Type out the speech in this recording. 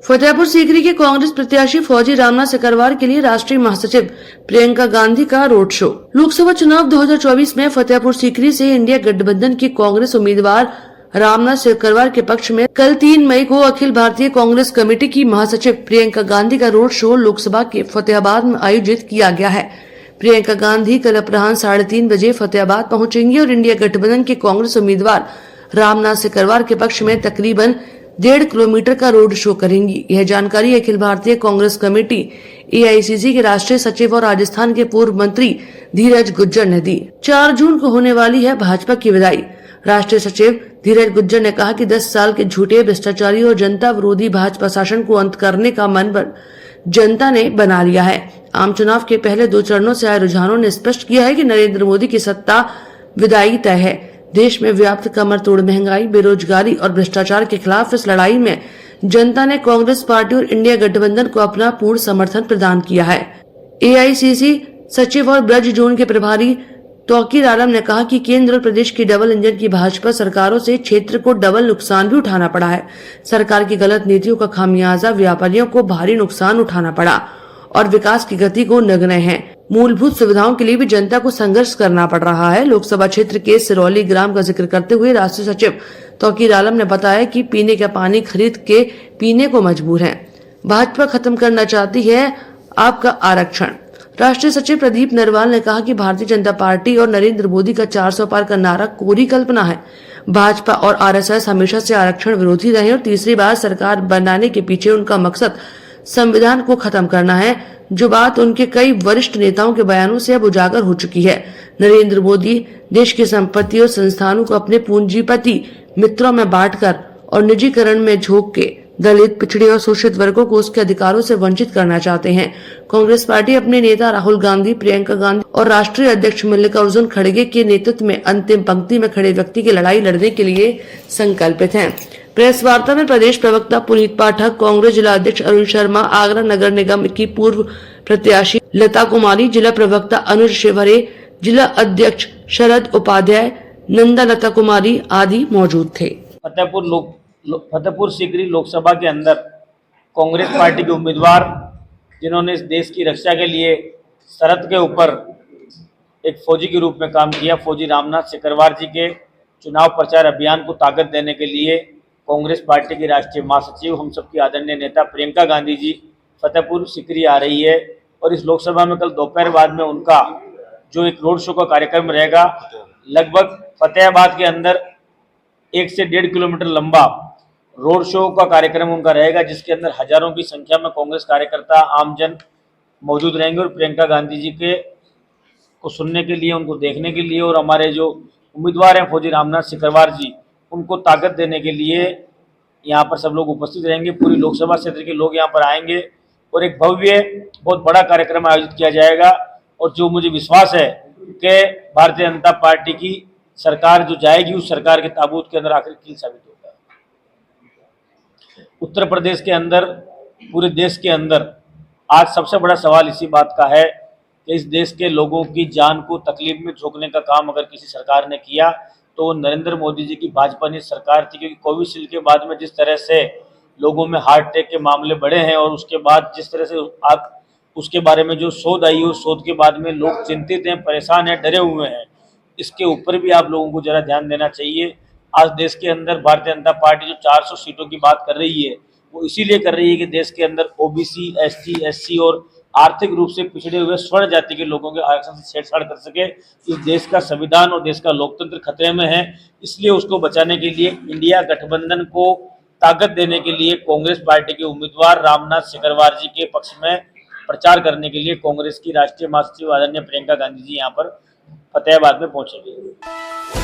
फतेहपुर सीकरी के कांग्रेस प्रत्याशी फौजी रामनाथ सिकरवार के लिए राष्ट्रीय महासचिव प्रियंका गांधी का रोड शो। लोकसभा चुनाव 2024 में फतेहपुर सीकरी से इंडिया गठबंधन की कांग्रेस उम्मीदवार रामनाथ सिकरवार के पक्ष में कल 3 मई को अखिल भारतीय कांग्रेस कमेटी की महासचिव प्रियंका गांधी का रोड शो लोकसभा के फतेहाबाद में आयोजित किया गया है। प्रियंका गांधी कल अपराह्न 3:30 बजे फतेहाबाद पहुंचेंगी और इंडिया गठबंधन के कांग्रेस उम्मीदवार रामनाथ सिकरवार के पक्ष में तकरीबन 1.5 किलोमीटर का रोड शो करेंगी। यह जानकारी अखिल भारतीय कांग्रेस कमेटी AICC के राष्ट्रीय सचिव और राजस्थान के पूर्व मंत्री धीरज गुज्जर ने दी। 4 जून को होने वाली है भाजपा की विदाई। राष्ट्रीय सचिव धीरज गुज्जर ने कहा कि 10 साल के झूठे भ्रष्टाचारी और जनता विरोधी भाजपा शासन को अंत करने का मन जनता ने बना लिया है। आम चुनाव के पहले 2 चरणों से आए रुझानों ने स्पष्ट किया है कि नरेंद्र मोदी की सत्ता विदाई तय है। देश में व्याप्त कमर तोड़ महंगाई, बेरोजगारी और भ्रष्टाचार के खिलाफ इस लड़ाई में जनता ने कांग्रेस पार्टी और इंडिया गठबंधन को अपना पूर्ण समर्थन प्रदान किया है। AICC सचिव और ब्रज जोन के प्रभारी तौकीर आलम ने कहा कि केंद्र और प्रदेश की डबल इंजन की भाजपा सरकारों से क्षेत्र को डबल नुकसान भी उठाना पड़ा है। सरकार की गलत नीतियों का खामियाजा व्यापारियों को भारी नुकसान उठाना पड़ा और विकास की गति को नगण्य है। मूलभूत सुविधाओं के लिए भी जनता को संघर्ष करना पड़ रहा है। लोकसभा क्षेत्र के सिरौली ग्राम का जिक्र करते हुए राष्ट्रीय सचिव तौकीर आलम ने बताया कि पीने का पानी खरीद के पीने को मजबूर है। भाजपा खत्म करना चाहती है आपका आरक्षण। राष्ट्रीय सचिव प्रदीप नरवाल ने कहा कि भारतीय जनता पार्टी और नरेंद्र मोदी का 400 पार का नारा कोरी कल्पना है। भाजपा और RSS हमेशा से आरक्षण विरोधी रहे और तीसरी बार सरकार बनाने के पीछे उनका मकसद संविधान को खत्म करना है, जो बात उनके कई वरिष्ठ नेताओं के बयानों से अब उजागर हो चुकी है। नरेंद्र मोदी देश की संपत्ति और संस्थानों को अपने पूंजीपति मित्रों में बांटकर और निजीकरण में झोंक के दलित, पिछड़े और शोषित वर्गों को उसके अधिकारों से वंचित करना चाहते हैं। कांग्रेस पार्टी अपने नेता राहुल गांधी, प्रियंका गांधी और राष्ट्रीय अध्यक्ष मल्लिकार्जुन खड़गे के नेतृत्व में अंतिम पंक्ति में खड़े व्यक्ति की लड़ाई लड़ने के लिए संकल्पित है। प्रेस वार्ता में प्रदेश प्रवक्ता पुनीत पाठक, कांग्रेस जिला अध्यक्ष अरुण शर्मा, आगरा नगर निगम की पूर्व प्रत्याशी लता कुमारी, जिला प्रवक्ता अनुज शिवहरे, जिला अध्यक्ष शरद उपाध्याय, नंदा लता कुमारी आदि मौजूद थे। फतेहपुर सीकरी लोकसभा के अंदर कांग्रेस पार्टी के उम्मीदवार जिन्होंने इस देश की रक्षा के लिए सरहद के ऊपर एक फौजी के रूप में काम किया, फौजी रामनाथ सिकरवार जी के चुनाव प्रचार अभियान को ताकत देने के लिए कांग्रेस पार्टी की राष्ट्रीय महासचिव, हम सबकी आदरणीय नेता प्रियंका गांधी जी फतेहपुर सीकरी आ रही है। और इस लोकसभा में कल दोपहर बाद में उनका जो एक रोड शो का कार्यक्रम रहेगा, लगभग फतेहाबाद के अंदर 1 से 1.5 किलोमीटर लंबा रोड शो का कार्यक्रम उनका रहेगा, जिसके अंदर हजारों की संख्या में कांग्रेस कार्यकर्ता, आमजन मौजूद रहेंगे और प्रियंका गांधी जी के को सुनने के लिए, उनको देखने के लिए और हमारे जो उम्मीदवार हैं फौजी रामनाथ सिकरवार जी, उनको ताकत देने के लिए यहाँ पर सब लोग उपस्थित रहेंगे। पूरी लोकसभा क्षेत्र के लोग यहाँ पर आएंगे और एक भव्य बहुत बड़ा कार्यक्रम आयोजित किया जाएगा। और जो मुझे विश्वास है कि भारतीय जनता पार्टी की सरकार जो जाएगी, उस सरकार के ताबूत के अंदर आखिर कील साबित होगा। उत्तर प्रदेश के अंदर, पूरे देश के अंदर आज सबसे बड़ा सवाल इसी बात का है कि इस देश के लोगों की जान को तकलीफ में झोंकने का काम अगर किसी सरकार ने किया तो वो नरेंद्र मोदी जी की भाजपा ने सरकार थी। क्योंकि कोविशील्ड के बाद में जिस तरह से लोगों में हार्ट अटैक के मामले बढ़े हैं और उसके बाद जिस तरह से आप उसके बारे में जो शोध आई, उस शोध के बाद में लोग चिंतित हैं, परेशान हैं, डरे हुए हैं। इसके ऊपर भी आप लोगों को जरा ध्यान देना चाहिए। आज देश के अंदर भारतीय जनता पार्टी जो 400 सीटों की बात कर रही है, वो इसीलिए कर रही है कि देश के अंदर OBC, ST, SC और आर्थिक रूप से पिछड़े हुए स्वर्ण जाति के लोगों के आरक्षण से छेड़छाड़ कर सके। इस देश का संविधान और देश का लोकतंत्र खतरे में है, इसलिए उसको बचाने के लिए इंडिया गठबंधन को ताकत देने के लिए कांग्रेस पार्टी के उम्मीदवार रामनाथ सिकरवार जी के पक्ष में प्रचार करने के लिए कांग्रेस की राष्ट्रीय महासचिव आदरणीय प्रियंका गांधी जी यहाँ पर फतेहाबाद में पहुंचेंगे।